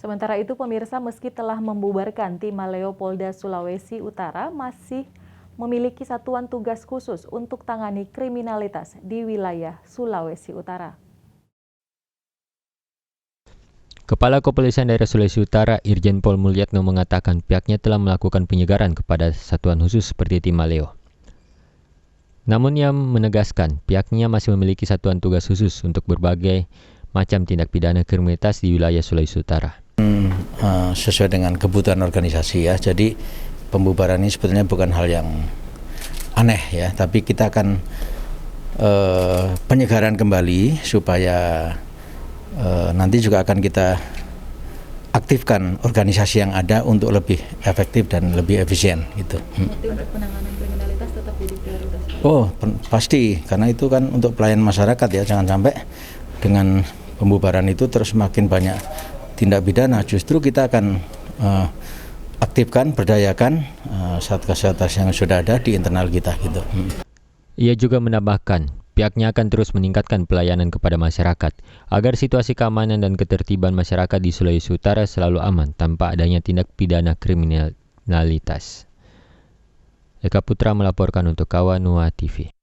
Sementara itu pemirsa, meski telah membubarkan tim Maleo Polda Sulawesi Utara, masih memiliki satuan tugas khusus untuk tangani kriminalitas di wilayah Sulawesi Utara. Kepala Kepolisian Daerah Sulawesi Utara, Irjen Pol Mulyatno mengatakan pihaknya telah melakukan penyegaran kepada satuan khusus seperti tim Maleo. Namun ia menegaskan pihaknya masih memiliki satuan tugas khusus untuk berbagai macam tindak pidana kriminalitas di wilayah Sulawesi Utara. Sesuai dengan kebutuhan organisasi ya, jadi pembubaran ini sebetulnya bukan hal yang aneh ya, tapi kita akan penyegaran kembali supaya nanti juga akan kita aktifkan organisasi yang ada untuk lebih efektif dan lebih efisien gitu. Untuk penanganan kriminalitas tetap jadi prioritas. Oh, pasti, karena itu kan untuk pelayanan masyarakat ya, jangan sampai dengan pembubaran itu terus semakin banyak tindak pidana. Justru kita akan aktifkan, berdayakan satgas-satgas yang sudah ada di internal kita gitu. Ia juga menambahkan pihaknya akan terus meningkatkan pelayanan kepada masyarakat agar situasi keamanan dan ketertiban masyarakat di Sulawesi Utara selalu aman tanpa adanya tindak pidana kriminalitas. Eka Putra melaporkan untuk Kawanua TV.